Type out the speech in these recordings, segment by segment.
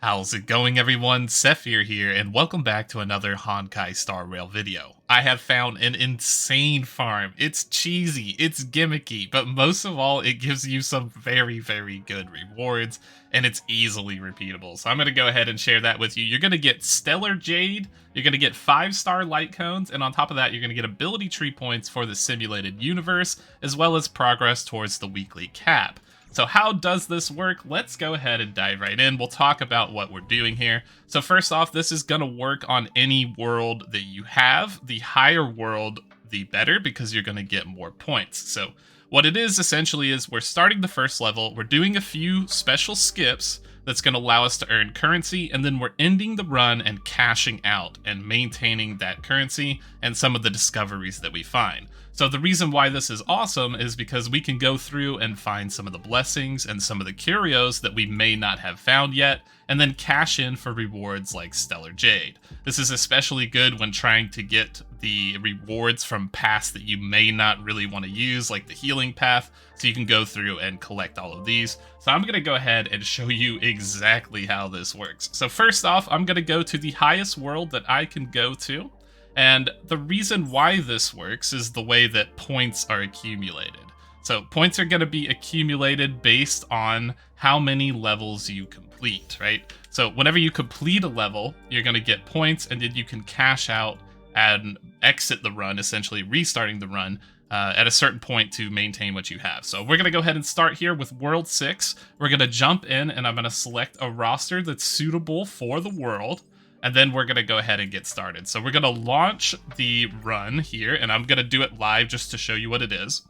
How's it going, everyone? Sethphir here, and welcome back to another Honkai Star Rail video. I have found an insane farm. It's cheesy, it's gimmicky, but most of all, it gives you some very good rewards, and it's easily repeatable. So I'm going to go ahead and share that with you. You're going to get Stellar Jade, you're going to get 5-star light cones, and on top of that, you're going to get ability tree points for the simulated universe, as well as progress towards the weekly cap. So how does this work? Let's go ahead and dive right in. We'll talk about what we're doing here. So first off, this is going to work on any world that you have. The higher world, the better, because you're going to get more points. So what it is essentially is we're starting the first level, we're doing a few special skips that's going to allow us to earn currency, and then we're ending the run and cashing out and maintaining that currency and some of the discoveries that we find. So the reason why this is awesome is because we can go through and find some of the blessings and some of the curios that we may not have found yet, and then cash in for rewards like Stellar Jade. This is especially good when trying to get the rewards from paths that you may not really want to use, like the healing path, so you can go through and collect all of these. So I'm going to go ahead and show you exactly how this works. So first off, I'm going to go to the highest world that I can go to. And the reason why this works is the way that points are accumulated. So points are going to be accumulated based on how many levels you complete, right? So whenever you complete a level, you're going to get points, and then you can cash out and exit the run, essentially restarting the run at a certain point to maintain what you have. So we're going to go ahead and start here with World 6. We're going to jump in, and I'm going to select a roster that's suitable for the world. And then we're going to go ahead and get started. So we're going to launch the run here, and I'm going to do it live just to show you what it is.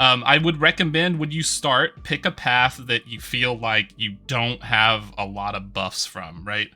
I would recommend when you start, pick a path that you feel like you don't have a lot of buffs from, right?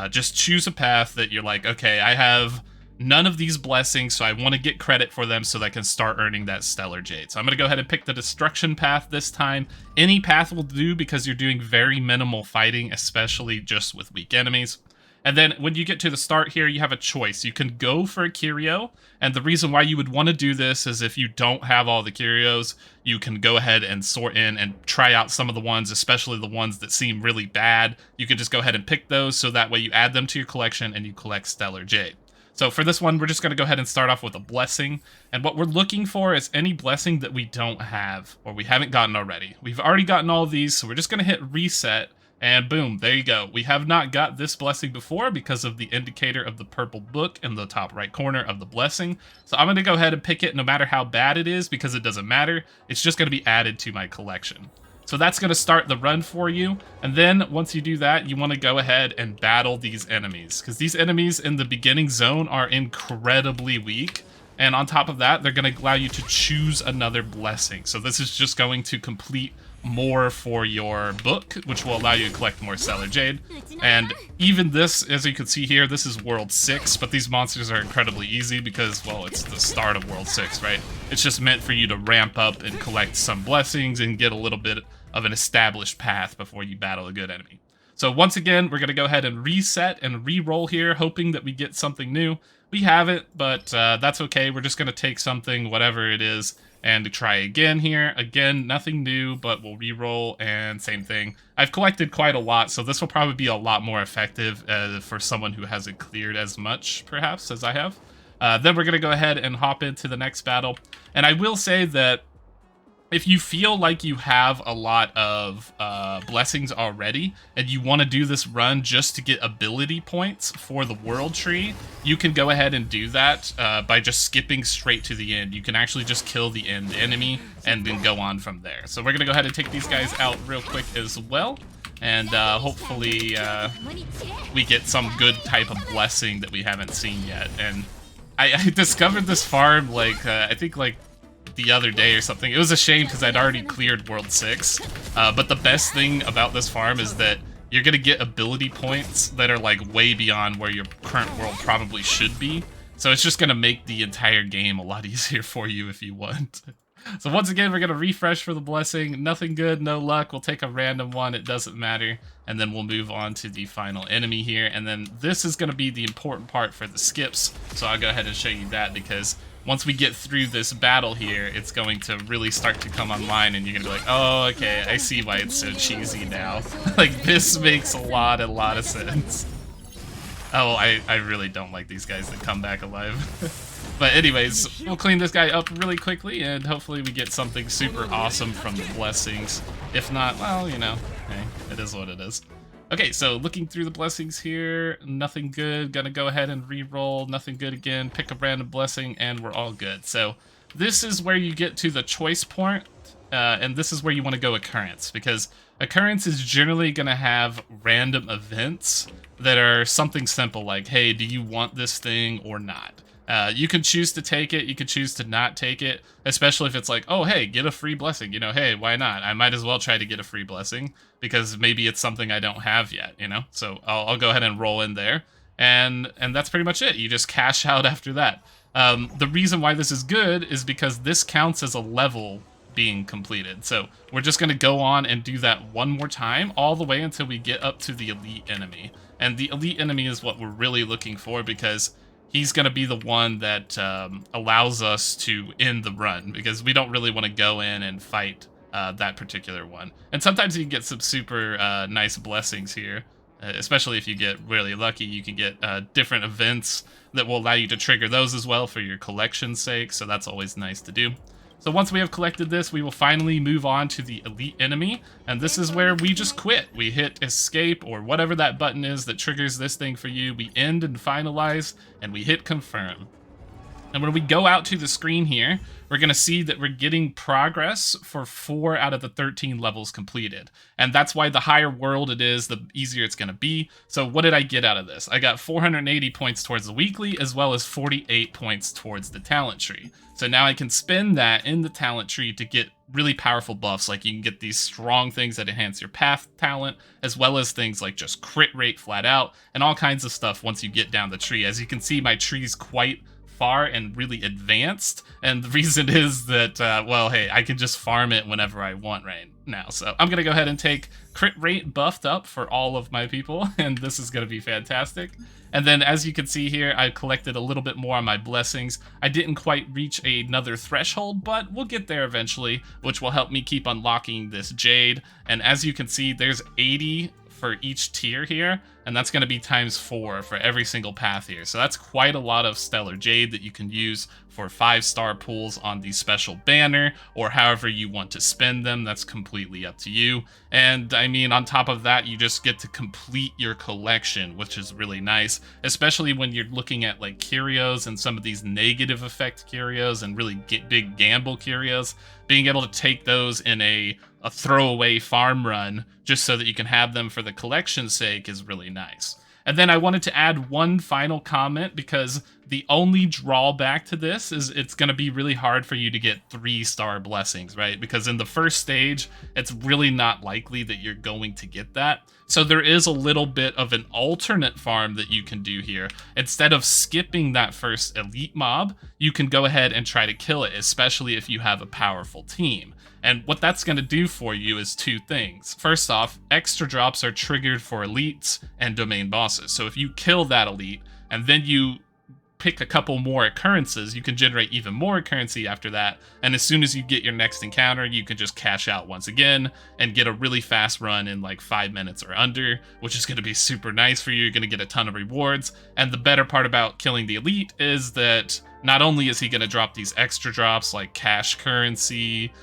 Just choose a path that you're like, okay, I have none of these blessings, so I want to get credit for them so that I can start earning that Stellar Jade. So I'm going to go ahead and pick the destruction path this time. Any path will do because you're doing very minimal fighting, especially just with weak enemies. And then when you get to the start here, you have a choice. You can go for a curio, and the reason why you would want to do this is if you don't have all the curios, you can go ahead and sort in and try out some of the ones, especially the ones that seem really bad. You can just go ahead and pick those, so that way you add them to your collection and you collect Stellar Jade. So for this one, we're just going to go ahead and start off with a blessing. And what we're looking for is any blessing that we don't have or we haven't gotten already. We've already gotten all of these, so we're just going to hit reset. And boom, there you go. We have not got this blessing before because of the indicator of the purple book in the top right corner of the blessing. So I'm going to go ahead and pick it no matter how bad it is, because it doesn't matter. It's just going to be added to my collection. So that's going to start the run for you. And then once you do that, you want to go ahead and battle these enemies, because these enemies in the beginning zone are incredibly weak. And on top of that, they're going to allow you to choose another blessing. So this is just going to complete more for your book, which will allow you to collect more Stellar Jade. And even this, as you can see here, this is World 6, but these monsters are incredibly easy because, well, it's the start of World 6, right? It's just meant for you to ramp up and collect some blessings and get a little bit of an established path before you battle a good enemy. So once again, we're going to go ahead and reset and re-roll here, hoping that we get something new. We haven't, but that's okay. We're just going to take something, whatever it is, and try again here. Again, nothing new, but we'll re-roll, and same thing. I've collected quite a lot, so this will probably be a lot more effective for someone who hasn't cleared as much, perhaps, as I have. Then we're going to go ahead and hop into the next battle. And I will say that if you feel like you have a lot of blessings already and you want to do this run just to get ability points for the world tree, you can go ahead and do that by just skipping straight to the end. You can actually just kill the end enemy and then go on from there. So we're going to go ahead and take these guys out real quick as well. And hopefully we get some good type of blessing that we haven't seen yet. And I discovered this farm I think the other day or something. It was a shame because I'd already cleared World 6, but the best thing about this farm is that you're gonna get ability points that are like way beyond where your current world probably should be, so it's just gonna make the entire game a lot easier for you if you want. So once again, we're gonna refresh for the blessing. Nothing good, no luck. We'll take a random one, it doesn't matter, and then we'll move on to the final enemy here. And then this is gonna be the important part for the skips, so I'll go ahead and show you that, because once we get through this battle here, it's going to really start to come online, and you're gonna be like, oh, okay, I see why it's so cheesy now. Like, this makes a lot of sense. Oh, I really don't like these guys that come back alive. But anyways, we'll clean this guy up really quickly, and hopefully we get something super awesome from the blessings. If not, well, you know, hey, it is what it is. Okay, so looking through the blessings here, nothing good. Gonna go ahead and re-roll, nothing good again, pick a random blessing, and we're all good. So this is where you get to the choice point, and this is where you want to go occurrence, because occurrence is generally gonna have random events that are something simple like, hey, do you want this thing or not? You can choose to take it, you can choose to not take it, especially if it's like, oh, hey, get a free blessing. You know, hey, why not? I might as well try to get a free blessing because maybe it's something I don't have yet, you know? So I'll go ahead and roll in there, and that's pretty much it. You just cash out after that. The reason why this is good is because this counts as a level being completed. So we're just going to go on and do that one more time all the way until we get up to the elite enemy. And the elite enemy is what we're really looking for, because he's going to be the one that allows us to end the run, because we don't really want to go in and fight that particular one. And sometimes you can get some super nice blessings here, especially if you get really lucky. You can get different events that will allow you to trigger those as well for your collection's sake, so that's always nice to do. So once we have collected this, we will finally move on to the elite enemy, and this is where we just quit. We hit escape, or whatever that button is that triggers this thing for you. We end and finalize, and we hit confirm. And when we go out to the screen here, we're going to see that we're getting progress for 4 out of the 13 levels completed. And that's why the higher world it is, the easier it's going to be. So what did I get out of this? I got 480 points towards the weekly, as well as 48 points towards the talent tree. So now I can spend that in the talent tree to get really powerful buffs. Like, you can get these strong things that enhance your path talent, as well as things like just crit rate flat out, and all kinds of stuff once you get down the tree. As you can see, my tree's quite far and really advanced, and the reason is that well, hey, I can just farm it whenever I want right now. So I'm gonna go ahead and take crit rate buffed up for all of my people, and this is gonna be fantastic. And then, as you can see here, I collected a little bit more on my blessings. I didn't quite reach another threshold, but we'll get there eventually, which will help me keep unlocking this Jade. And as you can see, there's 80 for each tier here, and that's going to be times 4 for every single path here. So that's quite a lot of Stellar Jade that you can use for 5-star pulls on the special banner, or however you want to spend them. That's completely up to you. And I mean, on top of that, you just get to complete your collection, which is really nice, especially when you're looking at like curios and some of these negative effect curios and really big gamble curios. Being able to take those in a throwaway farm run just so that you can have them for the collection's sake is really nice. And then I wanted to add one final comment, because the only drawback to this is it's going to be really hard for you to get 3-star blessings, right? Because in the first stage, it's really not likely that you're going to get that. So there is a little bit of an alternate farm that you can do here. Instead of skipping that first elite mob, you can go ahead and try to kill it, especially if you have a powerful team. And what that's going to do for you is 2 things. First off, extra drops are triggered for elites and domain bosses. So if you kill that elite, and then you pick a couple more occurrences, you can generate even more currency after that, and as soon as you get your next encounter, you can just cash out once again and get a really fast run in like 5 minutes or under, which is going to be super nice for you. You're going to get a ton of rewards, and the better part about killing the elite is that not only is he going to drop these extra drops like cash currency,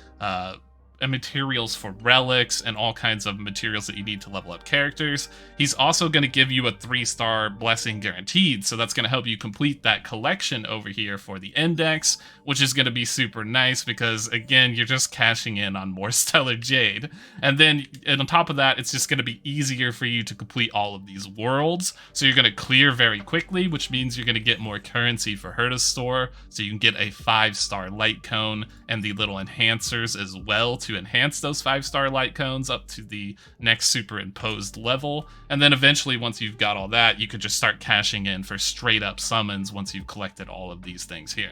and materials for relics, and all kinds of materials that you need to level up characters, he's also going to give you a 3-star blessing guaranteed. So that's going to help you complete that collection over here for the index, which is going to be super nice because, again, you're just cashing in on more Stellar Jade. And then on top of that, it's just going to be easier for you to complete all of these worlds. So you're going to clear very quickly, which means you're going to get more currency for her to store. So you can get a 5-star light cone and the little enhancers as well to enhance those 5-star light cones up to the next superimposed level. And then eventually, once you've got all that, you could just start cashing in for straight up summons once you've collected all of these things here.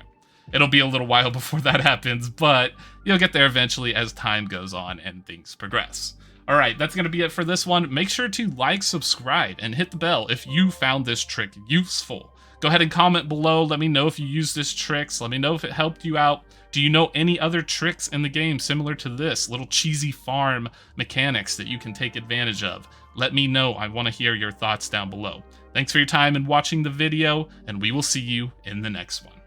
It'll be a little while before that happens, but you'll get there eventually as time goes on and things progress. All right, that's going to be it for this one. Make sure to like, subscribe, and hit the bell if you found this trick useful. Go ahead and comment below. Let me know if you use this tricks. Let me know if it helped you out. Do you know any other tricks in the game similar to this? Little cheesy farm mechanics that you can take advantage of? Let me know. I want to hear your thoughts down below. Thanks for your time and watching the video, and we will see you in the next one.